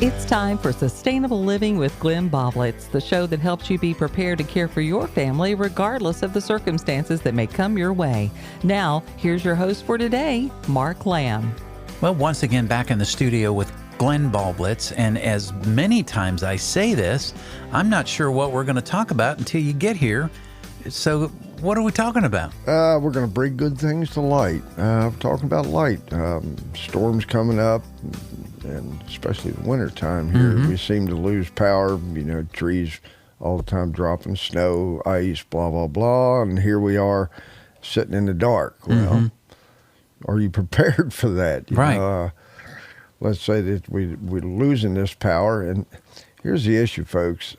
It's time for Sustainable Living with Glenn Boblitz, the show that helps you be prepared to care for your family regardless of the circumstances that may come your way. Now, here's your host for today, Mark Lamb. Well, once again, back in the studio with Glenn Boblitz, and as many times I say this, I'm not sure what we're going to talk about until you get here. So what are we talking about? We're going to bring good things to light. We're talking about light. Storms coming up, and especially the winter time here, we seem to lose power. You know, trees all the time dropping snow, ice, blah, blah, blah. And here we are sitting in the dark. Well, are you prepared for that? Right. Let's say that we're losing this power. And here's the issue, folks.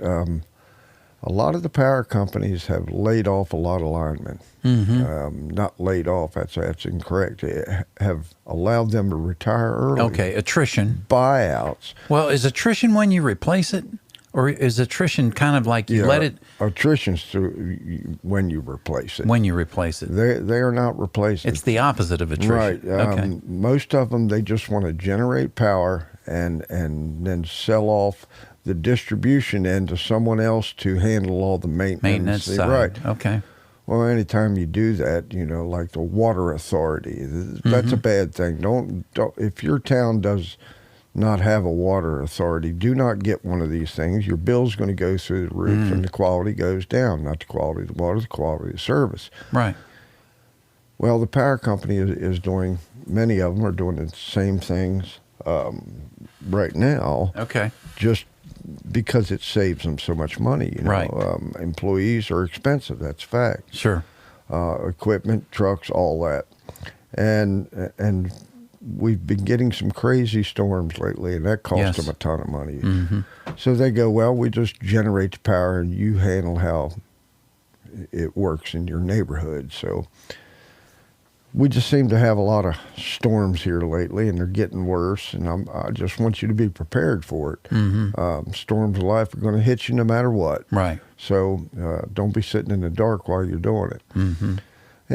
A lot of the power companies have laid off a lot of linemen. Not laid off, that's incorrect. They have allowed them to retire early. Okay, attrition. Buyouts. Well, is attrition when you replace it? Or is attrition kind of like you let it? Attrition's when you replace it. When you replace it. They are not replacing. It's the opposite of attrition. Right. Okay. Most of them, they just want to generate power and then sell off the distribution end to someone else to handle all the maintenance. Side. Right. Okay. Well, anytime you do that, you know, like the water authority, that's a bad thing. Don't if your town does not have a water authority, do not get one of these things. Your bill's going to go through the roof and the quality goes down. Not the quality of the water, the quality of the service. Right. Well, the power company is doing, many of them are doing the same things right now. Okay. Just because it saves them so much money. You know? Right. Employees are expensive. That's a fact. Sure. Equipment, trucks, all that. And we've been getting some crazy storms lately, and that costs them a ton of money. So they go, well, we just generate the power, and you handle how it works in your neighborhood. So we just seem to have a lot of storms here lately, and they're getting worse, and I just want you to be prepared for it. Storms of life are going to hit you no matter what. Right. So don't be sitting in the dark while you're doing it. And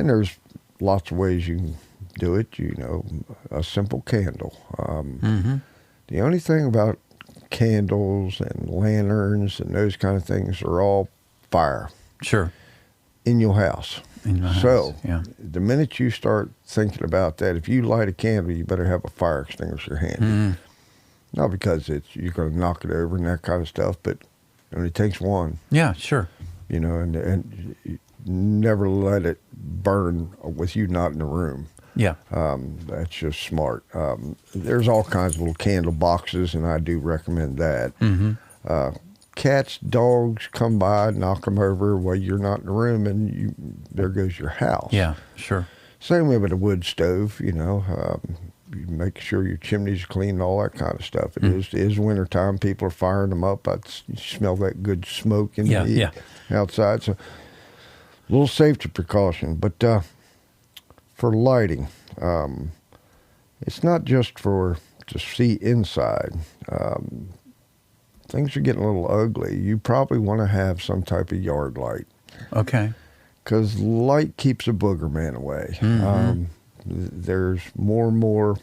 there's lots of ways you can do it. You know, a simple candle. The only thing about candles and lanterns and those kind of things are all fire. Sure. In your house. In my house. So yeah. The minute you start thinking about that, if you light a candle, you better have a fire extinguisher handy. Not because you're going to knock it over and that kind of stuff, but it only takes one. Yeah, sure. You know, and never let it burn with you not in the room. Yeah. That's just smart. There's all kinds of little candle boxes, and I do recommend that. Cats, dogs come by, knock them over while you're not in the room, and there goes your house. Yeah, sure. Same way with a wood stove, you know. You make sure your chimney's clean and all that kind of stuff. It is wintertime. People are firing them up. You smell that good smoke in the heat outside. So a little safety precaution. But for lighting, it's not just to see inside. Things are getting a little ugly. You probably want to have some type of yard light. Okay. Because light keeps a booger man away. There's more and more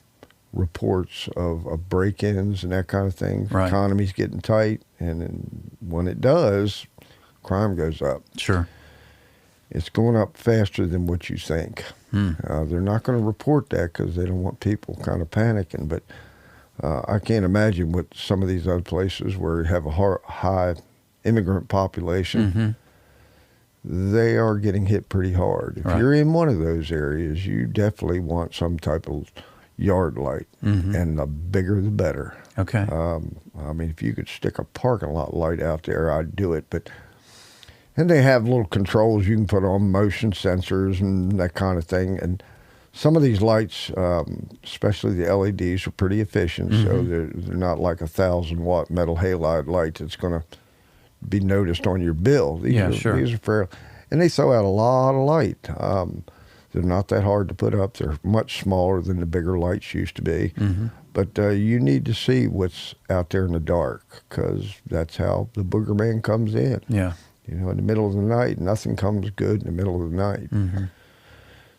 reports of break-ins and that kind of thing. Right. The economy's getting tight, and then when it does, crime goes up. Sure. It's going up faster than what you think. They're not going to report that because they don't want people kind of panicking, but I can't imagine what some of these other places where you have a high immigrant population, they are getting hit pretty hard. If you're in one of those areas, you definitely want some type of yard light, and the bigger the better. Okay. I mean, if you could stick a parking lot light out there, I'd do it. And they have little controls you can put on, motion sensors and that kind of thing. And some of these lights, especially the LEDs, are pretty efficient. So they're not like 1,000-watt metal halide light that's going to be noticed on your bill. These are fair, and they throw out a lot of light. They're not that hard to put up. They're much smaller than the bigger lights used to be. But you need to see what's out there in the dark, because that's how the booger man comes in. Yeah. You know, in the middle of the night, nothing comes good in the middle of the night.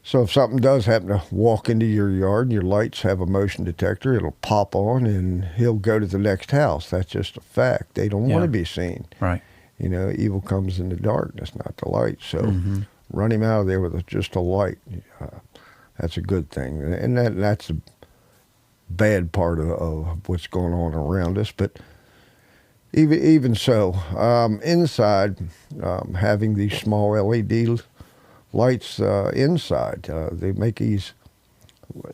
So if something does happen to walk into your yard and your lights have a motion detector, it'll pop on and he'll go to the next house. That's just a fact. They don't want Yeah. to be seen. Right. You know, evil comes in the darkness, not the light. So run him out of there with just a light. That's a good thing. And that's a bad part of what's going on around us. But even so, inside, having these small LED lights inside, they make these,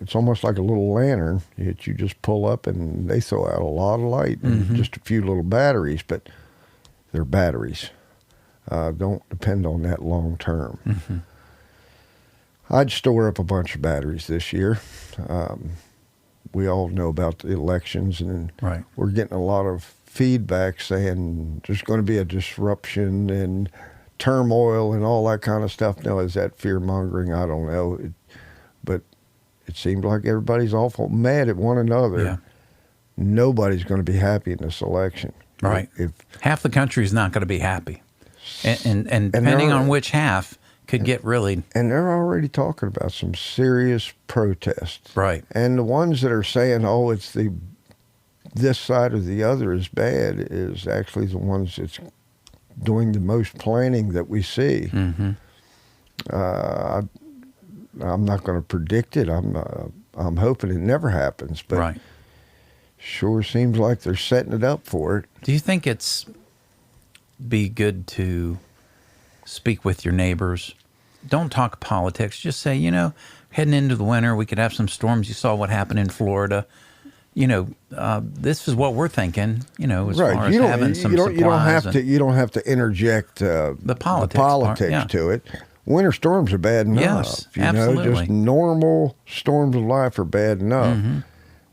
it's almost like a little lantern that you just pull up and they throw out a lot of light and just a few little batteries, but they're batteries. Don't depend on that long term. I'd store up a bunch of batteries this year. We all know about the elections, and Right. we're getting a lot of feedback saying there's going to be a disruption and turmoil and all that kind of stuff. Now, is that fear-mongering? I don't know. But it seems like everybody's awful mad at one another. Yeah. Nobody's going to be happy in this election. Right. If Half the country's not going to be happy. And depending they're- on which half could get really, And they're already talking about some serious protests. right. And the ones that are saying, oh, it's this side or the other is bad, is actually the ones that's doing the most planning that we see. I'm not going to predict it. I'm hoping it never happens, but Right. sure seems like they're setting it up for it. Do you think it's be good to speak with your neighbors? Don't talk politics. Just say, heading into the winter, we could have some storms. You saw what happened in Florida. This is what we're thinking. As far as having some supplies. You don't have to interject the politics part, yeah. to it. Winter storms are bad enough. Yes, absolutely. Just normal storms of life are bad enough.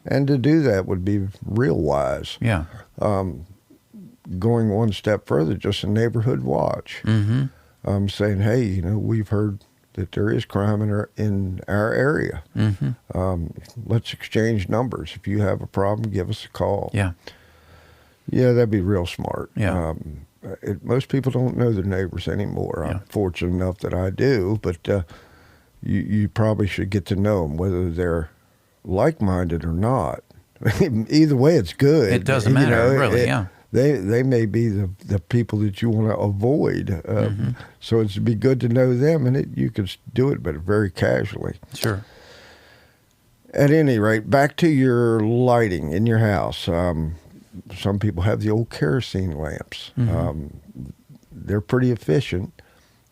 And to do that would be real wise. Yeah. Going one step further, just a neighborhood watch. Saying, hey, we've heard that there is crime in our area. Let's exchange numbers. If you have a problem, give us a call. Yeah. Yeah, that'd be real smart. Yeah. Most people don't know their neighbors anymore. Yeah. I'm fortunate enough that I do, but you probably should get to know them, whether they're like-minded or not. Either way, it's good. It doesn't matter, really, yeah. They may be the people that you want to avoid. So it'd be good to know them, and you could do it, but very casually. Sure. At any rate, back to your lighting in your house. Some people have the old kerosene lamps. They're pretty efficient.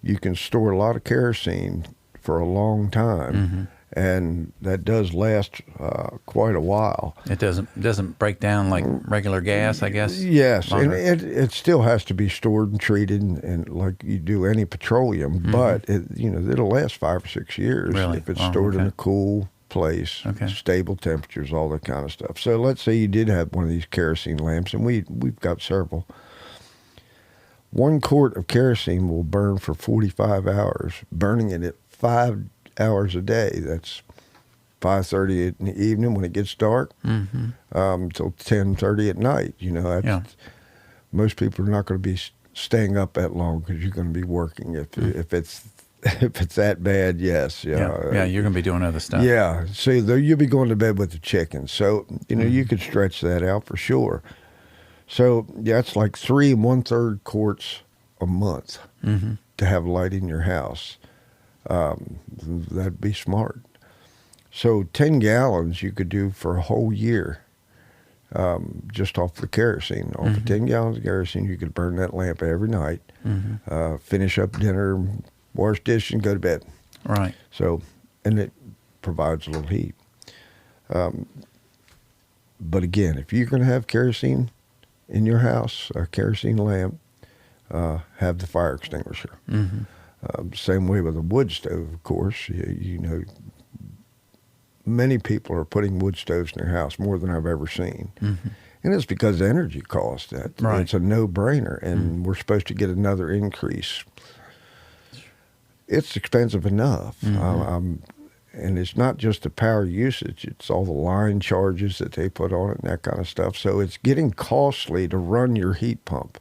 You can store a lot of kerosene for a long time, and that does last quite a while. It doesn't break down like regular gas, I guess. Yes, Longer. and it still has to be stored and treated, and like you do any petroleum. But it'll last 5 or 6 years Really? if it's Oh, stored in okay. a cool place, Okay. stable temperatures, all that kind of stuff. So let's say you did have one of these kerosene lamps, and we've got several. 1 quart of kerosene will burn for 45 hours, burning it at 5 hours a day. That's 5:30 in the evening when it gets dark, till 10:30 at night. Yeah. Most people are not going to be staying up that long because you're going to be working. If it's that bad, yes. Yeah, you're going to be doing other stuff. Yeah. See, you'll be going to bed with the chickens. So, you could stretch that out for sure. So, yeah, it's like 3 1/3 quarts a month to have light in your house. That'd be smart. So 10 gallons you could do for a whole year, just off the kerosene. Off of 10 gallons of kerosene, you could burn that lamp every night, finish up dinner, wash dishes, and go to bed. Right. So, and it provides a little heat. But again, if you're going to have kerosene in your house, a kerosene lamp, have the fire extinguisher. Same way with a wood stove, of course. Many people are putting wood stoves in their house, more than I've ever seen. And it's because of energy cost. Right. It's a no-brainer, and we're supposed to get another increase. It's expensive enough. And it's not just the power usage, it's all the line charges that they put on it and that kind of stuff. So it's getting costly to run your heat pump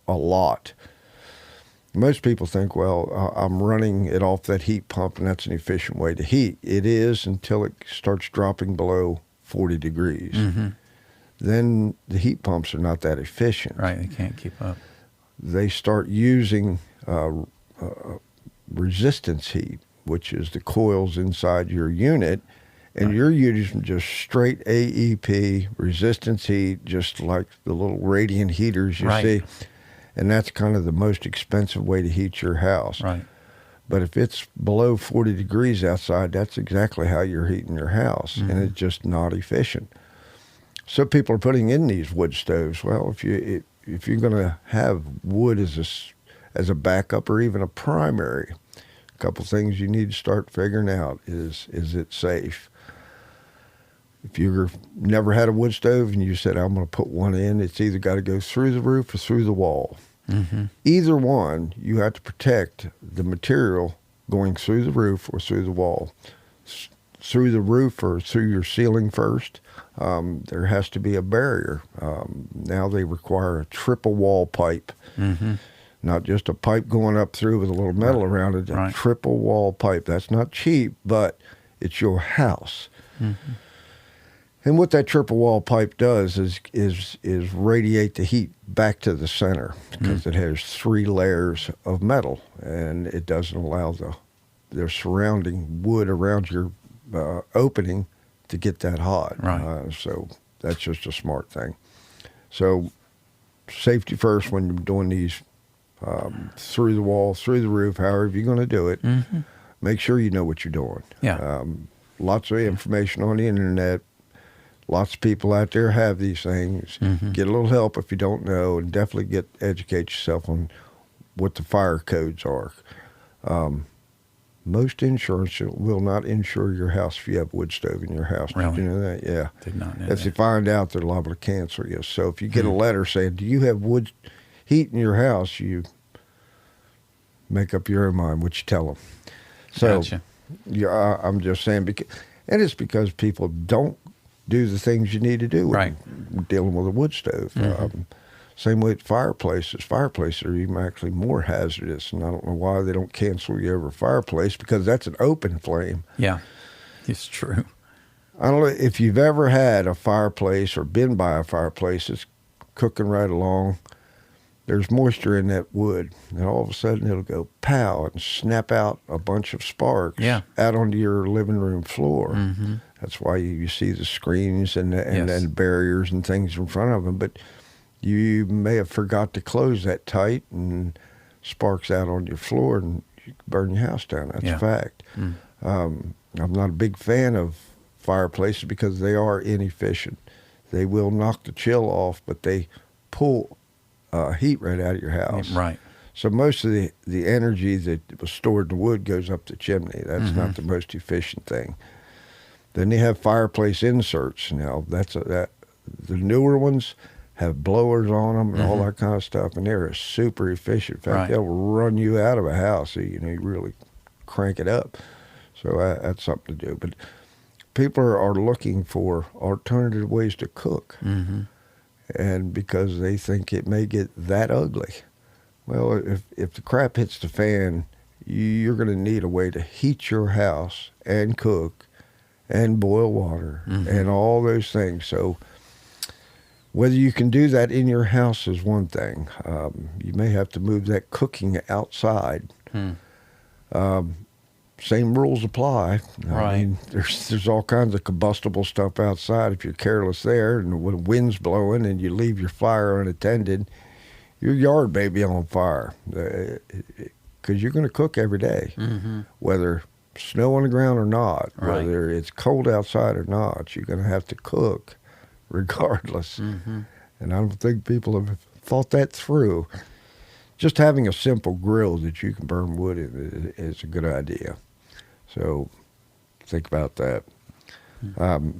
a lot. Most people think, well, I'm running it off that heat pump, and that's an efficient way to heat. It is until it starts dropping below 40 degrees. Mm-hmm. Then the heat pumps are not that efficient. Right, they can't keep up. They start using resistance heat, which is the coils inside your unit, and you're using just straight AEP resistance heat, just like the little radiant heaters you see. And that's kind of the most expensive way to heat your house. Right. But if it's below 40 degrees outside, that's exactly how you're heating your house, and it's just not efficient. So people are putting in these wood stoves. Well, if you're going to have wood as a backup or even a primary, a couple things you need to start figuring out is it safe? If you've never had a wood stove and you said, I'm going to put one in, it's either got to go through the roof or through the wall. Mm-hmm. Either one, you have to protect the material going through the roof or through the wall. Through the roof or through your ceiling first, there has to be a barrier. Now they require a triple wall pipe. Mm-hmm. Not just a pipe going up through with a little metal around it, a triple wall pipe. That's not cheap, but it's your house. Mm-hmm. And what that triple wall pipe does is radiate the heat back to the center because it has 3 layers of metal, and it doesn't allow the surrounding wood around your opening to get that hot. Right. So that's just a smart thing. So safety first when you're doing these through the wall, through the roof, however you're going to do it. Mm-hmm. Make sure you know what you're doing. Yeah. Lots of information on the internet. Lots of people out there have these things. Mm-hmm. Get a little help if you don't know, and definitely educate yourself on what the fire codes are. Most insurance will not insure your house if you have a wood stove in your house. Really? Did you know that? Yeah. Did not know If they that. find out, they're liable to cancel you. So if you get a letter saying, do you have wood heat in your house, you make up your own mind what you tell them. So Gotcha. yeah, I'm just saying, and it's because people don't do the things you need to do when dealing with a wood stove. Mm-hmm. Same way with fireplaces. Fireplaces are even actually more hazardous, and I don't know why they don't cancel you over a fireplace, because that's an open flame. Yeah, it's true. I don't know if you've ever had a fireplace or been by a fireplace. It's cooking right along. There's moisture in that wood, and all of a sudden it'll go pow and snap out a bunch of sparks out onto your living room floor. Mm-hmm. That's why you see the screens and barriers and things in front of them. But you may have forgot to close that tight, and sparks out on your floor, and you burn your house down. That's a fact. Mm. I'm not a big fan of fireplaces because they are inefficient. They will knock the chill off, but they pull heat right out of your house. Right. So most of the energy that was stored in the wood goes up the chimney. That's not the most efficient thing. Then they have fireplace inserts. Now the newer ones have blowers on them and all that kind of stuff, and they're super efficient. In fact, they'll run you out of a house. So, you really crank it up. So that's something to do. But people are looking for alternative ways to cook, and because they think it may get that ugly. Well, if the crap hits the fan, you're going to need a way to heat your house and cook and boil water and all those things. So whether you can do that in your house is one thing. You may have to move that cooking outside. Same rules apply. I mean, there's all kinds of combustible stuff outside. If you're careless there, and when the wind's blowing and you leave your fire unattended, your yard may be on fire, because you're going to cook every day, whether snow on the ground or not, whether it's cold outside or not. You're going to have to cook regardless. And I don't think people have thought that through. Just having a simple grill that you can burn wood in is a good idea. So think about that. Of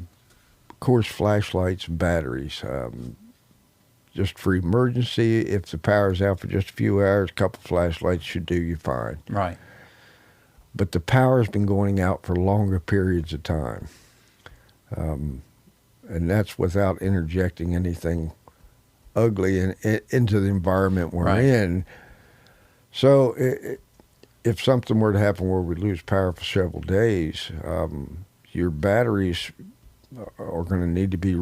course, flashlights and batteries. Just for emergency, if the power's out for just a few hours, a couple flashlights should do you fine. Right. But the power's been going out for longer periods of time. And that's without interjecting anything ugly into the environment we're in. So if something were to happen where we lose power for several days, your batteries are going to need to be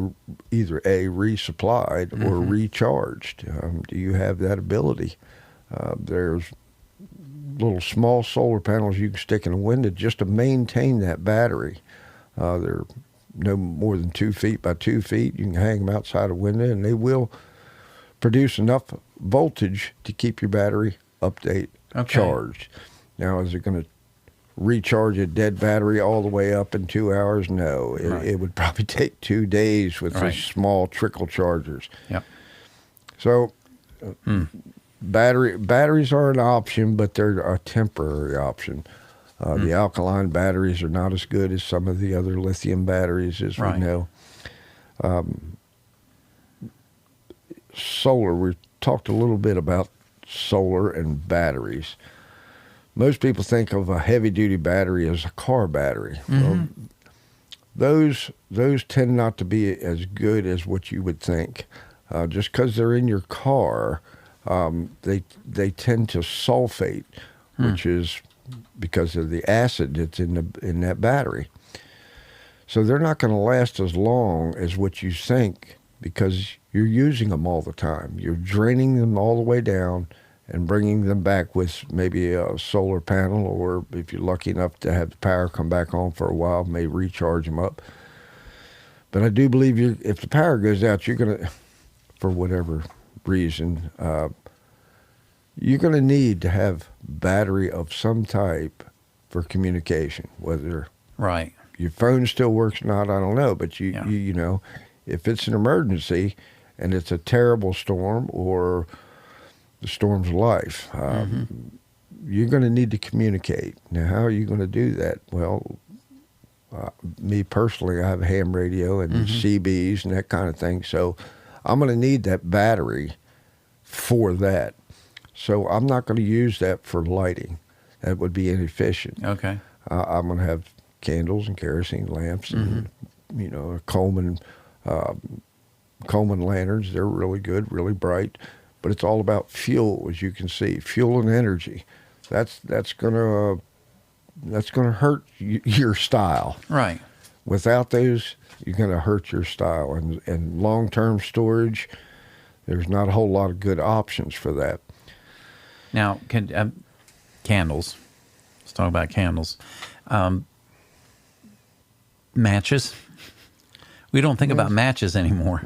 either resupplied or recharged. Do you have that ability? There's little small solar panels you can stick in a window just to maintain that battery. They're no more than 2 feet by 2 feet. You can hang them outside a window, and they will produce enough voltage to keep your battery charged. Now, is it going to recharge a dead battery all the way up in 2 hours? No. It would probably take 2 days with these small trickle chargers. Yep. So batteries are an option, but they're a temporary option. The alkaline batteries are not as good as some of the other lithium batteries, as we know. Solar, we talked a little bit about solar and batteries. Most people think of a heavy-duty battery as a car battery. Well, those tend not to be as good as what you would think. Just because they're in your car, they tend to sulfate, which is because of the acid that's in that battery. So they're not going to last as long as what you think because you're using them all the time. You're draining them all the way down and bringing them back with maybe a solar panel, or if you're lucky enough to have the power come back on for a while, may recharge them up. But I do believe if the power goes out, you're going to, for whatever reason, you're going to need to have battery of some type for communication, whether your phone still works or not, I don't know. But you know, if it's an emergency and it's a terrible storm or the storm's life, you're going to need to communicate. Now, how are you going to do that? Well, me personally, I have a ham radio and CBs and that kind of thing. So I'm going to need that battery for that. So I'm not going to use that for lighting. That would be inefficient. Okay. I'm going to have candles and kerosene lamps and, you know, Coleman lanterns. They're really good, really bright. But it's all about fuel, as you can see, fuel and energy. That's gonna hurt your style. Right. Without those, you're gonna hurt your style. And long-term storage, there's not a whole lot of good options for that. Now, candles. Let's talk about candles. Matches. We don't think about matches anymore.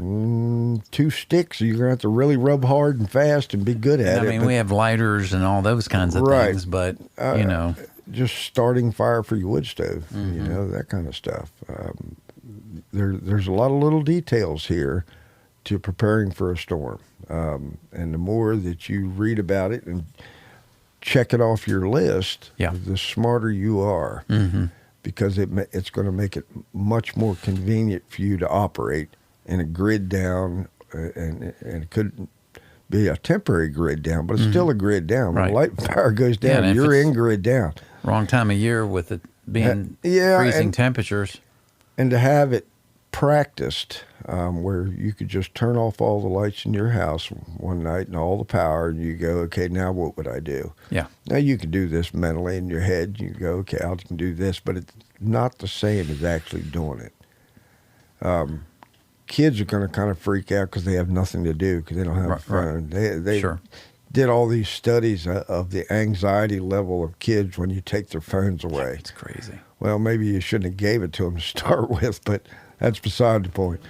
2 sticks, you're going to have to really rub hard and fast and be good at it. I mean, we have lighters and all those kinds of things, but, you know. Just starting fire for your wood stove, you know, that kind of stuff. There's a lot of little details here to preparing for a storm. And the more that you read about it and check it off your list, the smarter you are. Because it's going to make it much more convenient for you to operate in a grid down, and it could be a temporary grid down, but it's still a grid down. When the light power goes down, you're in grid down. Wrong time of year with it being freezing temperatures. And to have it practiced where you could just turn off all the lights in your house one night and all the power, and you go, okay, now what would I do? Yeah. Now you can do this mentally in your head. You go, okay, I can do this, but it's not the same as actually doing it. Kids are going to kind of freak out because they have nothing to do because they don't have a phone. They did all these studies of the anxiety level of kids when you take their phones away. It's crazy. Well, maybe you shouldn't have gave it to them to start with, but that's beside the point.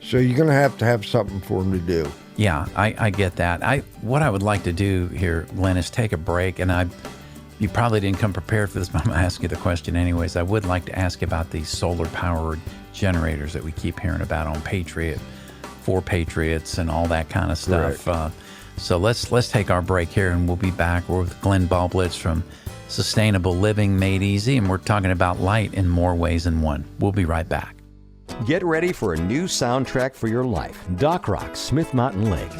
So you're going to have something for them to do. Yeah, I get that. What I would like to do here, Glenn, is take a break, and you probably didn't come prepared for this, but I'm going to ask you the question anyways. I would like to ask you about these solar-powered generators that we keep hearing about on Patriot, for Patriots, and all that kind of stuff. Right. So let's take our break here, and we'll be back. We're with Glenn Baublitz from Sustainable Living Made Easy, and we're talking about light in more ways than one. We'll be right back. Get ready for a new soundtrack for your life. Doc Rock, Smith Mountain Lake.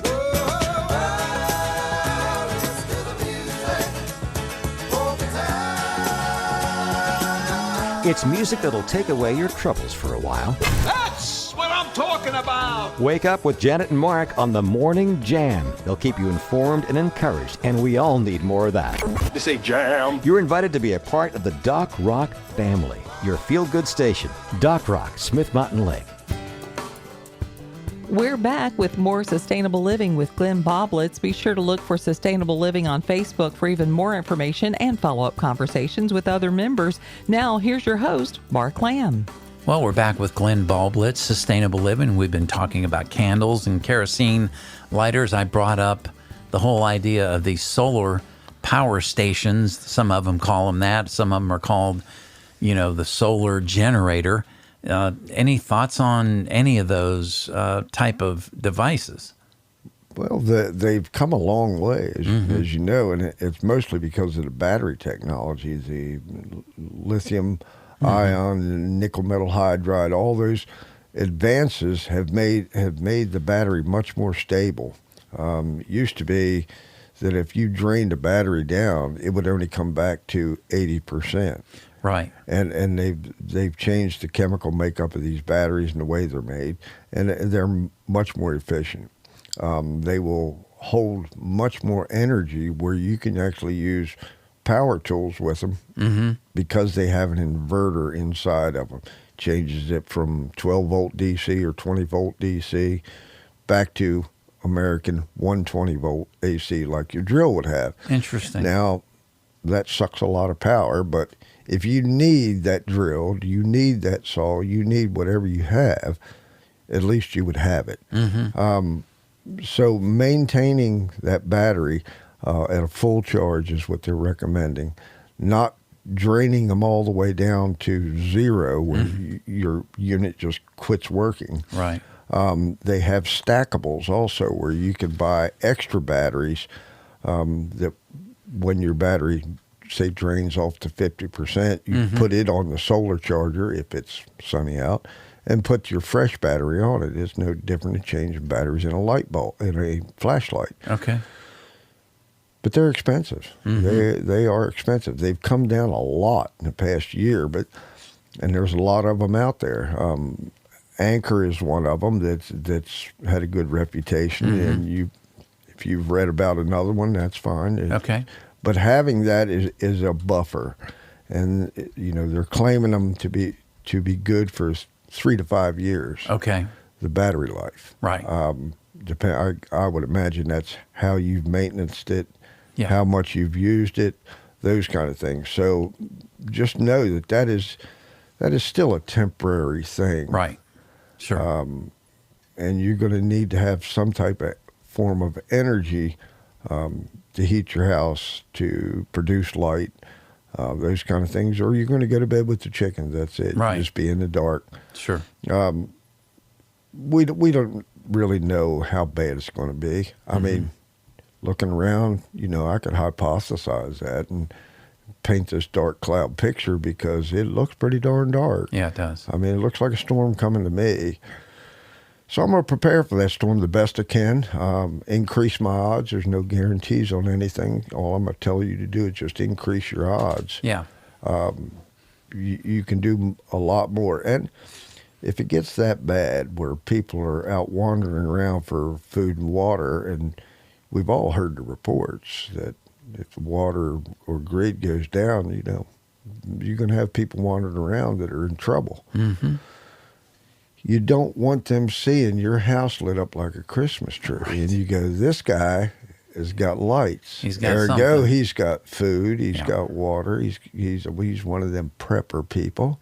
It's music that'll take away your troubles for a while. That's what I'm I'm talking about. Wake up with Janet and Mark on the Morning Jam. They'll keep you informed and encouraged, and we all need more of that. They say jam. You're invited to be a part of the Doc Rock family, your feel-good station. Doc Rock, Smith Mountain Lake. We're back with more Sustainable Living with Glenn Boblitz. Be sure to look for Sustainable Living on Facebook for even more information and follow-up conversations with other members. Now, here's your host, Mark Lamb. Well, we're back with Glenn Boblitz, Sustainable Living. We've been talking about candles and kerosene lighters. I brought up the whole idea of these solar power stations. Some of them call them that. Some of them are called, the solar generator. Any thoughts on any of those type of devices? Well, they've come a long way, as you know, and it's mostly because of the battery technology, the lithium ion, nickel metal hydride. All those advances have made the battery much more stable. It used to be that if you drained a battery down, it would only come back to 80%. Right. And they've changed the chemical makeup of these batteries and the way they're made, and they're much more efficient. They will hold much more energy where you can actually use power tools with them because they have an inverter inside of them. Changes it from 12-volt DC or 20-volt DC back to American 120-volt AC like your drill would have. Interesting. Now, that sucks a lot of power, but if you need that drill, you need that saw, you need whatever you have, at least you would have it. So maintaining that battery at a full charge is what they're recommending, not draining them all the way down to zero where your unit just quits working. Right. They have stackables also where you can buy extra batteries that when your battery say drains off to 50%, you put it on the solar charger if it's sunny out, and put your fresh battery on it. It's no different than changing batteries in a light bulb, in a flashlight. Okay. But they're expensive. They are expensive. They've come down a lot in the past year, and there's a lot of them out there. Anchor is one of them that's had a good reputation, and if you've read about another one, that's fine. Okay. But having that is a buffer, and they're claiming them to be good for 3 to 5 years. Okay. The battery life. Right. I would imagine that's how you've maintained it, how much you've used it, those kind of things. So just know that is still a temporary thing. Right. Sure. And you're going to need to have some type of form of energy to heat your house, to produce light, those kind of things, or you're going to go to bed with the chickens. That's it. Right. Just be in the dark. Sure. We don't really know how bad it's going to be. I mean, looking around, I could hypothesize that and paint this dark cloud picture because it looks pretty darn dark. Yeah, it does. I mean, it looks like a storm coming to me. So I'm going to prepare for that storm the best I can, increase my odds. There's no guarantees on anything. All I'm going to tell you to do is just increase your odds. Yeah. You can do a lot more. And if it gets that bad where people are out wandering around for food and water, and we've all heard the reports that if the water or grid goes down, you're going to have people wandering around that are in trouble. You don't want them seeing your house lit up like a Christmas tree. Right. And you go, this guy has got lights. He's got something. He's got food. He's got water. He's one of them prepper people.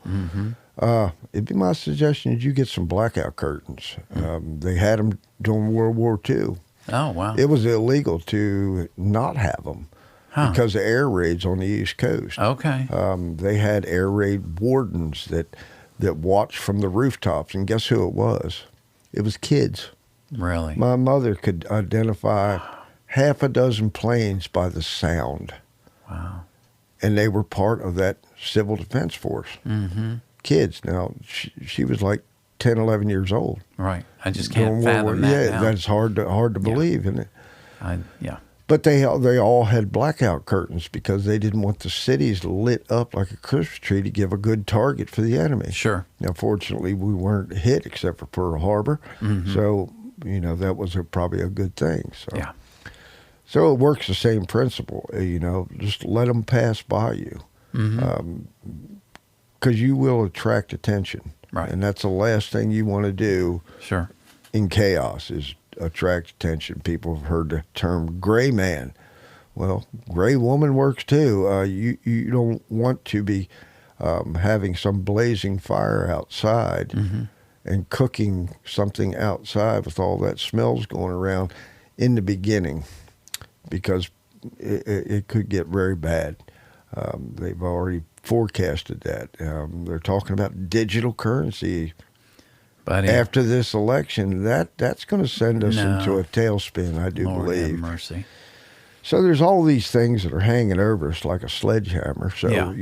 It'd be my suggestion that you get some blackout curtains. They had them during World War II. Oh, wow. It was illegal to not have them because of air raids on the East Coast. Okay. They had air raid wardens that watched from the rooftops, and guess who it was? It was kids. Really? My mother could identify half a dozen planes by the sound. Wow. And they were part of that civil defense force. Kids. Now, she was like 10, 11 years old. Right. I just can't fathom that now. That's hard to believe, isn't it? Yeah. But they all had blackout curtains because they didn't want the cities lit up like a Christmas tree to give a good target for the enemy. Sure. Now, fortunately, we weren't hit except for Pearl Harbor, so that was probably a good thing. So. Yeah. So it works the same principle, just let them pass by you. Because you will attract attention. Right. And that's the last thing you want to do Sure. in chaos is attract attention. People have heard the term gray man. Well, gray woman works too. You don't want to be having some blazing fire outside and cooking something outside with all that smells going around in the beginning, because it could get very bad. They've already forecasted that. They're talking about digital currency. But After this election, that's going to send us No. into a tailspin, I do Lord have believe. mercy. So there's all these things that are hanging over us like a sledgehammer. So, Yeah.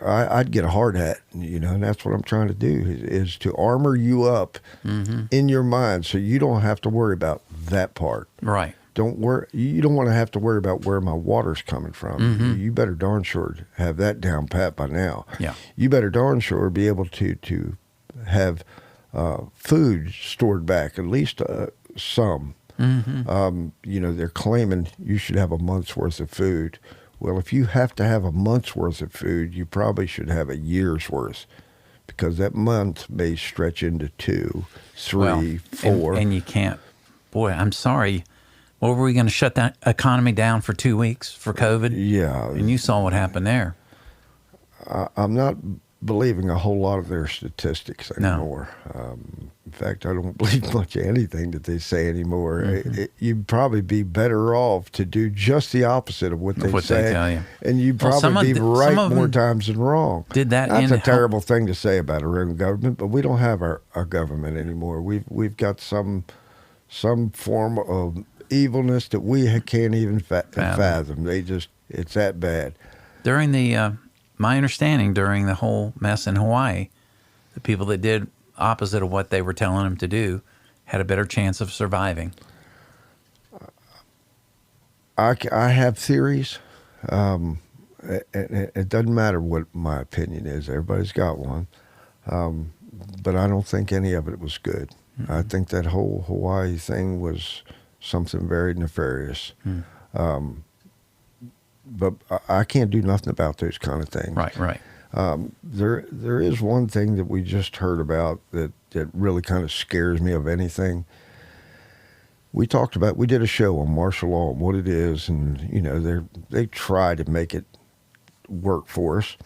I'd get a hard hat, and that's what I'm trying to do is to armor you up in your mind so you don't have to worry about that part. Right. You don't want to have to worry about where my water's coming from. You better darn sure have that down pat by now. Yeah. You better darn sure be able to have food stored back, at least some. They're claiming you should have a month's worth of food. Well, if you have to have a month's worth of food, you probably should have a year's worth, because that month may stretch into 2, 3, 4. And you can't. Boy, I'm sorry. What were we going to shut that economy down for 2 weeks for COVID? Yeah. And you saw what happened there. I'm not believing a whole lot of their statistics No. anymore. In fact, I don't believe much of anything that they say anymore. You'd probably be better off to do just the opposite of what they say. They tell you. And you'd Well, some probably of be the- right some of more them times than wrong. did that That's in- a terrible thing to say about our own government, but we don't have our government anymore. We've got some form of evilness that we can't even fathom. It's that bad. During the, my understanding, during the whole mess in Hawaii, the people that did opposite of what they were telling them to do had a better chance of surviving. I have theories. It doesn't matter what my opinion is. Everybody's got one. But I don't think any of it was good. I think that whole Hawaii thing was something very nefarious. But I can't do nothing about those kind of things. Right. There is one thing that we just heard about that really kind of scares me of anything. We did a show on martial law and what it is, and they try to make it work for us.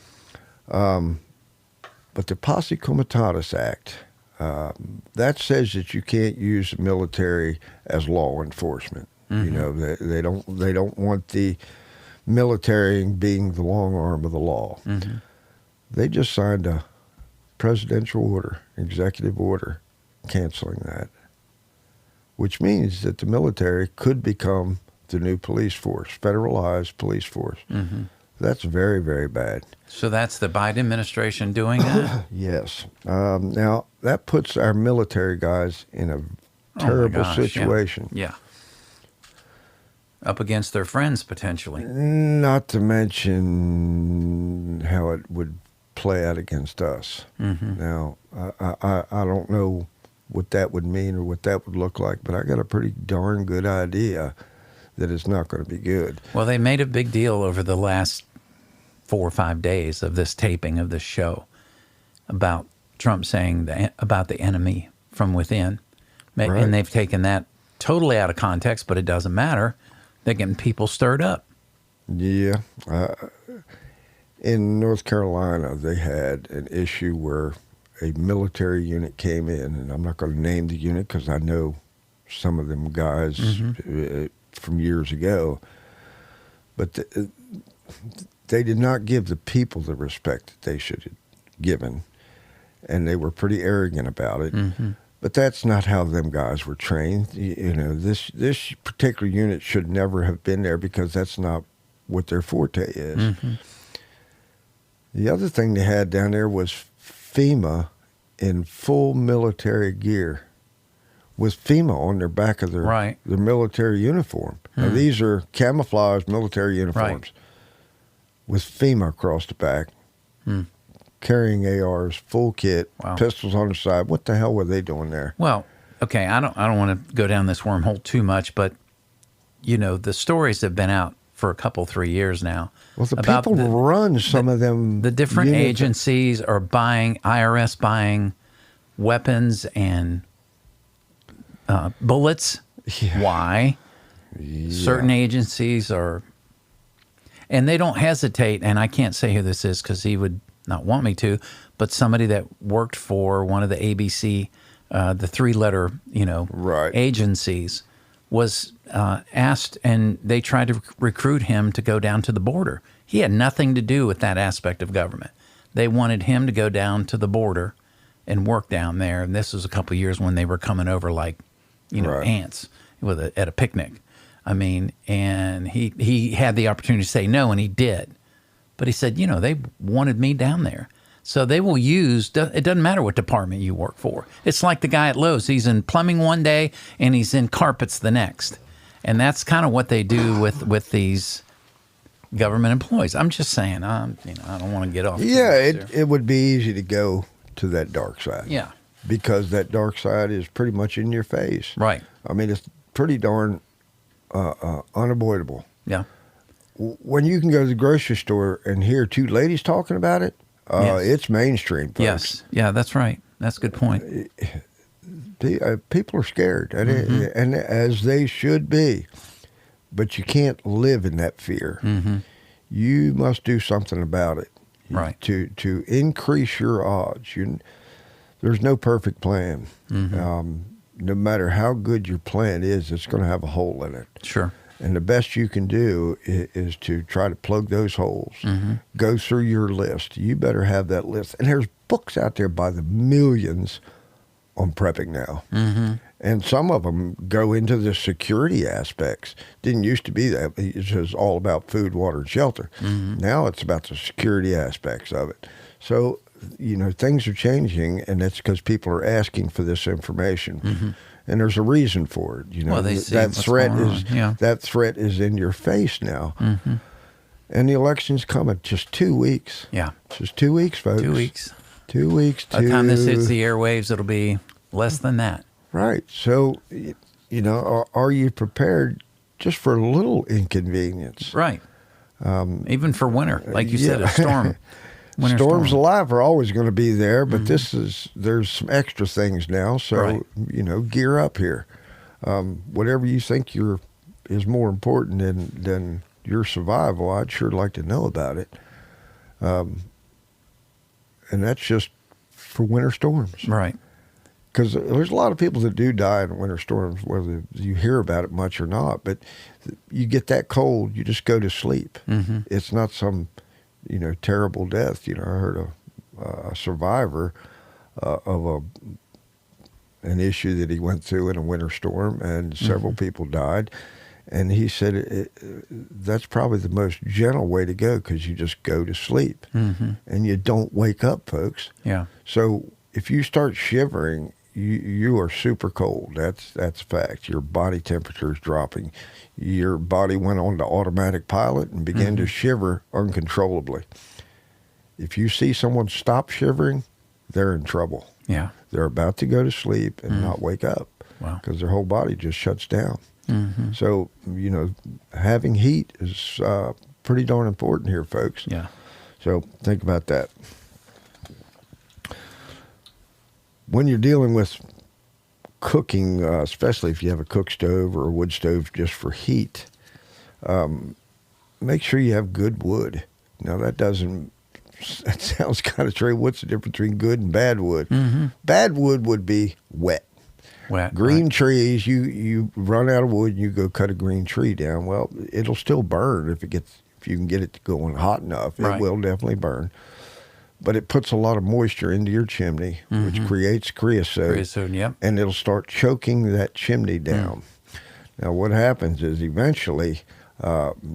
But the Posse Comitatus Act, that says that you can't use the military as law enforcement. They don't want the military being the long arm of the law. They just signed a presidential order, executive order, canceling that, which means that the military could become the new police force, federalized police force. That's very, very bad. So that's the Biden administration doing that? Yes. Now, that puts our military guys in a terrible situation. Yeah. Up against their friends, potentially. Not to mention how it would play out against us. Now, I don't know what that would mean or what that would look like, but I got a pretty darn good idea that it's not going to be good. Well, they made a big deal over the last 4 or 5 days of this taping of this show about Trump saying about the enemy from within. Right. And they've taken that totally out of context, but it doesn't matter. They're getting people stirred up. Yeah. In North Carolina, they had an issue where a military unit came in, and I'm not going to name the unit because I know some of them guys from years ago, but they did not give the people the respect that they should have given, and they were pretty arrogant about it. But that's not how them guys were trained. This particular unit should never have been there because that's not what their forte is. The other thing they had down there was FEMA in full military gear with FEMA on their back of their Right. their military uniform. Now, these are camouflage military uniforms with FEMA across the back, carrying ARs, full kit, Wow. pistols on the side. What the hell were they doing there? Well, okay, I don't want to go down this wormhole too much, but you know, the stories have been out for a couple, 3 years now. Well, the about people run some of them. the different units. agencies are buying, IRS buying weapons and bullets. Yeah. Why? Certain agencies are, and they don't hesitate, and I can't say who this is because he would not want me to, but somebody that worked for one of the ABC, the 3-letter, Right. agencies, was asked, and they tried to recruit him to go down to the border. He had nothing to do with that aspect of government. They wanted him to go down to the border and work down there. And this was a couple of years when they were coming over like, Right. ants at a picnic. I mean, and he had the opportunity to say no, and he did. But he said, they wanted me down there. So they will use, it doesn't matter what department you work for. It's like the guy at Lowe's. He's in plumbing one day and he's in carpets the next. And that's kind of what they do with these government employees. I'm just saying, I don't want to get off. Yeah, too much there. it would be easy to go to that dark side. Yeah. Because that dark side is pretty much in your face. Right. I mean, it's pretty darn unavoidable. Yeah. When you can go to the grocery store and hear two ladies talking about it, Yes. it's mainstream, folks. Yes. Yeah, that's right. That's a good point. People are scared, and, Mm-hmm. and as they should be. But you can't live in that fear. Mm-hmm. You must do something about it. Right. To increase your odds. There's no perfect plan. Mm-hmm. No matter how good your plan is, it's going to have a hole in it. Sure. And the best you can do is to try to plug those holes. Mm-hmm. Go through your list. You better have that list. And there's books out there by the millions on prepping now. Mm-hmm. And some of them go into the security aspects. Didn't used to be that. It was all about food, water, and shelter. Mm-hmm. Now it's about the security aspects of it. So, things are changing, and that's because people are asking for this information. Mm-hmm. And there's a reason for it. Well, they see that what's threat going is on. Yeah. that threat is in your face now. Mm-hmm. And the election's coming. Just 2 weeks. Yeah. Just 2 weeks, folks. 2 weeks. 2 weeks. By the time this hits the airwaves, it'll be less than that. Right. So, are you prepared just for a little inconvenience? Right. Even for winter, like you said, yeah. a storm. Winter Storms storm. alive are always going to be there, but there's some extra things now. So, Right. Gear up here. Whatever you think is more important than your survival, I'd sure like to know about it. And that's just for winter storms. Right. Because there's a lot of people that do die in winter storms, whether you hear about it much or not. But you get that cold, you just go to sleep. Mm-hmm. It's not some, terrible death. I heard a survivor of an issue that he went through in a winter storm, and several people died. And he said that's probably the most gentle way to go, because you just go to sleep. Mm-hmm. And you don't wake up, folks. Yeah. So if you start shivering, you are super cold. That's a fact. Your body temperature is dropping. Your body went on to automatic pilot and began to shiver uncontrollably. If you see someone stop shivering, they're in trouble. Yeah. They're about to go to sleep and not wake up. Wow. Because their whole body just shuts down. Mm-hmm. So, having heat is pretty darn important here, folks. Yeah. So think about that. When you're dealing with cooking, especially if you have a cook stove or a wood stove just for heat, make sure you have good wood. Now, that sounds kind of strange. What's the difference between good and bad wood? Mm-hmm. Bad wood would be wet. Wet. Green Right. trees, you run out of wood and you go cut a green tree down. Well, it'll still burn if you can get it going hot enough. It Right. will definitely burn. But it puts a lot of moisture into your chimney, which creates creosote. Creosote, yep. And it'll start choking that chimney down. Now, what happens is eventually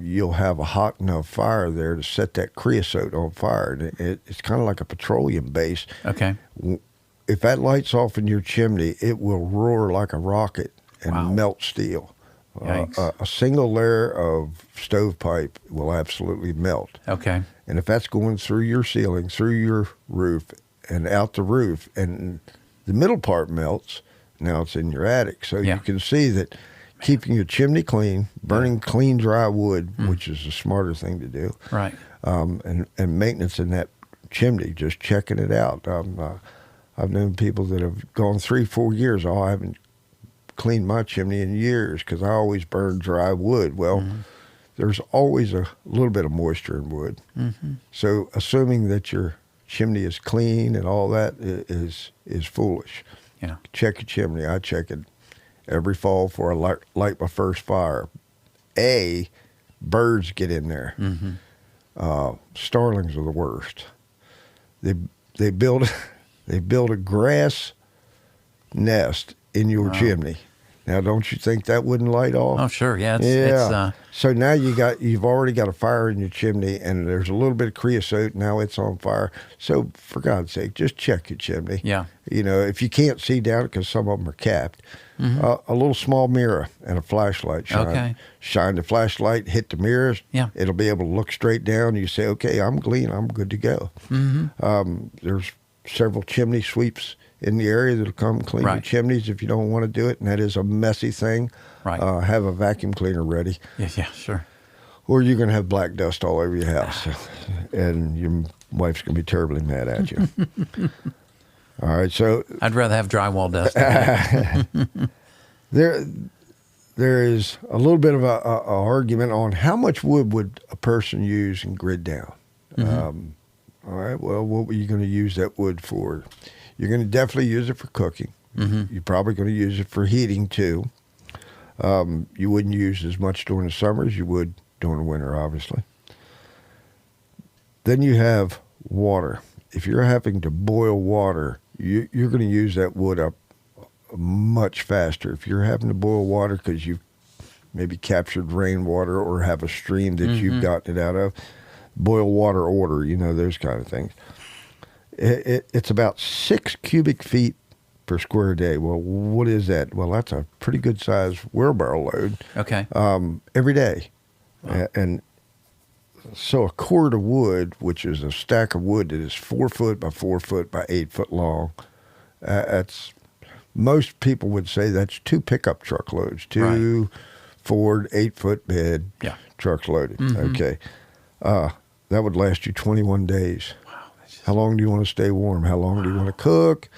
you'll have a hot enough fire there to set that creosote on fire. And it's kind of like a petroleum base. Okay. if that light's off in your chimney, it will roar like a rocket and Wow. melt steel. Yikes. A single layer of stovepipe will absolutely melt. Okay. And if that's going through your ceiling, through your roof, and out the roof, and the middle part melts, now it's in your attic. So Yeah. you can see that keeping your chimney clean, burning clean dry wood, which is the smarter thing to do, Right. and maintenance in that chimney, just checking it out. I've known people that have gone 3-4 years, oh, I haven't cleaned my chimney in years because I always burn dry wood. Well, there's always a little bit of moisture in wood. So assuming that your chimney is clean and all that is foolish. Yeah. Check your chimney. I check it every fall before I light my first fire. Birds get in there. Starlings are the worst. They build a grass nest in your chimney. Now, don't you think that wouldn't light off? Oh, sure. Yeah. Yeah. So now you've already got a fire in your chimney, and there's a little bit of creosote. Now it's on fire. So for God's sake, just check your chimney. Yeah. You know, if you can't see down it because some of them are capped, a little small mirror and a flashlight shine. Okay. Shine the flashlight, hit the mirrors. Yeah. It'll be able to look straight down. You say, okay, I'm clean. I'm good to go. There's several chimney sweeps in the area that'll come clean your Right. chimneys if you don't want to do it, and that is a messy thing. Right. Have a vacuum cleaner ready, Yeah. Sure. or you're going to have black dust all over your house, and your wife's going to be terribly mad at you. All right, so I'd rather have drywall dust. there is a little bit of a argument on how much wood would a person use in grid down. All right, well, what were you going to use that wood for? You're going to definitely use it for cooking. You're probably going to use it for heating too. You wouldn't use as much during the summer as you would during the winter, obviously. Then you have water. If you're having to boil water, you're going to use that wood up much faster. If you're having to boil water because you've maybe captured rainwater or have a stream that you've gotten it out of, boil water order, those kind of things. It's about 6 cubic feet per square day. Well, what is that? Well, that's a pretty good size wheelbarrow load Okay. every day. And so a cord of wood, which is a stack of wood that is 4 foot by 4 foot by 8 foot long, most people would say that's 2 pickup truck loads, 2 Ford 8-foot bed trucks loaded. Okay. That would last you 21 days. Wow. How long do you want to stay warm? How long do you want to cook?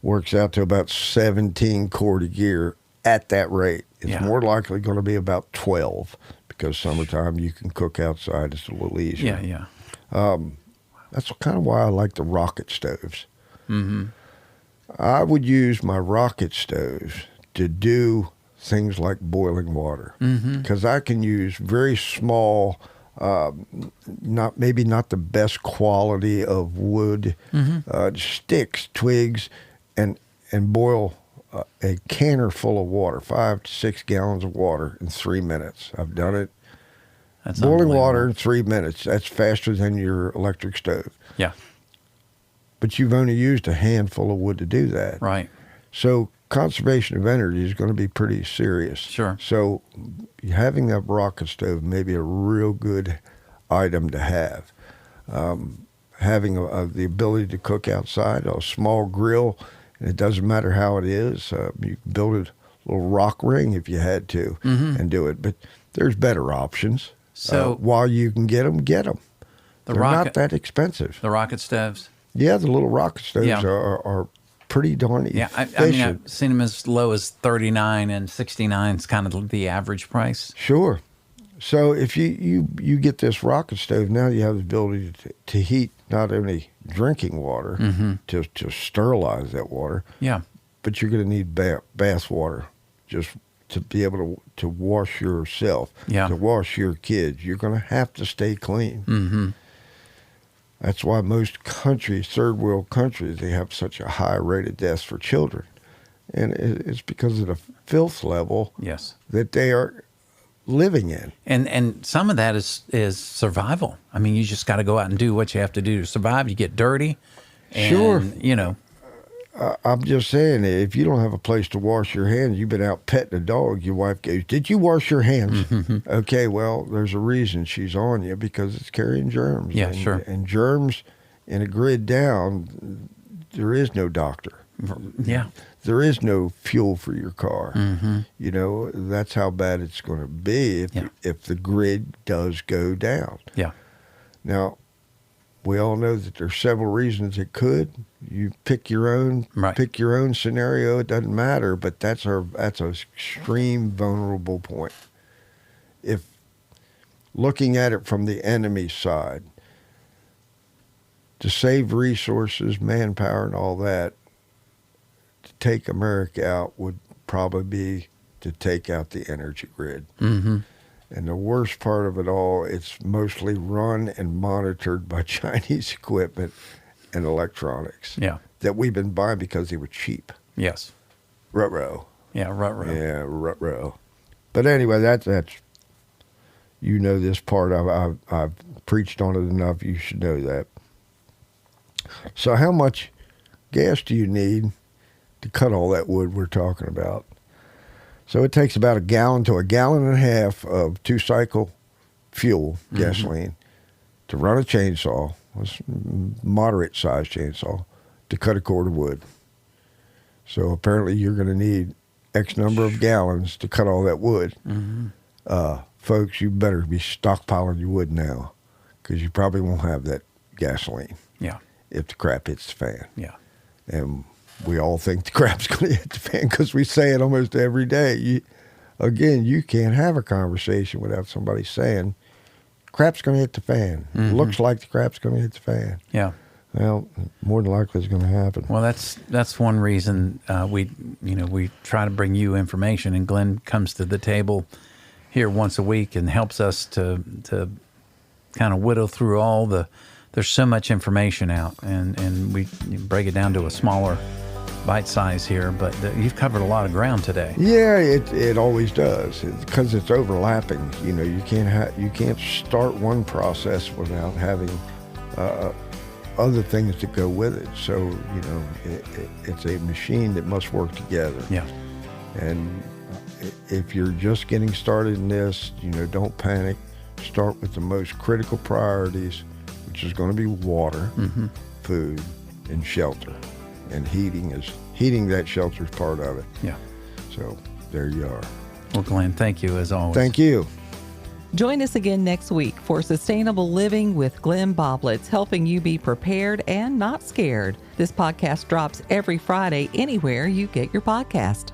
Works out to about 17 cord a year at that rate. It's more likely going to be about 12 because summertime you can cook outside. It's a little easier. Yeah. That's kind of why I like the rocket stoves. I would use my rocket stoves to do things like boiling water because I can use very small, not the best quality of wood, sticks, twigs, and boil a canner full of water, 5 to 6 gallons of water in 3 minutes. I've done it. That's Boiling unbelievable. water in 3 minutes. That's faster than your electric stove. Yeah. But you've only used a handful of wood to do that. Right. So conservation of energy is going to be pretty serious. Sure. So having that rocket stove may be a real good item to have. Having the ability to cook outside, a small grill, and it doesn't matter how it is. You can build a little rock ring if you had to and do it. But there's better options. So while you can get them, get them. They're not that expensive. The rocket stoves. Yeah, the little rocket stoves Yeah. are pretty darn Yeah, efficient. I mean, I've seen them as low as 39 and 69 is kind of the average price. Sure. So if you get this rocket stove, now you have the ability to heat not only drinking water, to sterilize that water, Yeah. but you're going to need bath water just to be able to wash yourself, to wash your kids. You're going to have to stay clean. That's why most countries, third world countries, they have such a high rate of deaths for children. And it's because of the filth level Yes. that they are living in. And some of that is survival. I mean, you just got to go out and do what you have to do to survive. You get dirty. And, Sure. I'm just saying, if you don't have a place to wash your hands, you've been out petting a dog, your wife goes, "Did you wash your hands?" Okay, well, there's a reason she's on you, because it's carrying germs. Yeah, sure. And germs in a grid down, there is no doctor. Yeah. There is no fuel for your car. You know, that's how bad it's going to be if the grid does go down. Yeah. Now, we all know that there's several reasons it could. You pick your own, pick your own scenario. It doesn't matter, but that's an extreme vulnerable point. If looking at it from the enemy side, to save resources, manpower, and all that, to take America out would probably be to take out the energy grid. And the worst part of it all, it's mostly run and monitored by Chinese equipment and electronics that we've been buying because they were cheap. Yes. Ruh-roh. Yeah, ruh-roh. Yeah, ruh-roh. But anyway, that's you know this part. I've preached on it enough. You should know that. So how much gas do you need to cut all that wood we're talking about? So it takes about a gallon to a gallon and a half of two-cycle fuel, gasoline, to run a chainsaw, a moderate-sized chainsaw, to cut a cord of wood. So apparently you're going to need X number of gallons to cut all that wood. Folks, you better be stockpiling your wood now, because you probably won't have that gasoline. Yeah. If the crap hits the fan. Yeah. And we all think the crap's going to hit the fan because we say it almost every day. You can't have a conversation without somebody saying, crap's going to hit the fan. Looks like the crap's going to hit the fan. Yeah. Well, more than likely it's going to happen. Well, that's one reason we try to bring you information, and Glenn comes to the table here once a week and helps us to kind of whittle through all the. There's so much information out, and we break it down to a smaller bite size here, but you've covered a lot of ground today. Yeah, it always does, because it's overlapping. You know, you can't start one process without having other things that go with it. So, you know, it's a machine that must work together. Yeah. And if you're just getting started in this, you know, don't panic. Start with the most critical priorities, which is going to be water, food, and shelter. And heating that shelter is part of it. Yeah. So there you are. Well, Glenn, thank you as always. Thank you. Join us again next week for Sustainable Living with Glenn Boblitz, helping you be prepared and not scared. This podcast drops every Friday anywhere you get your podcast.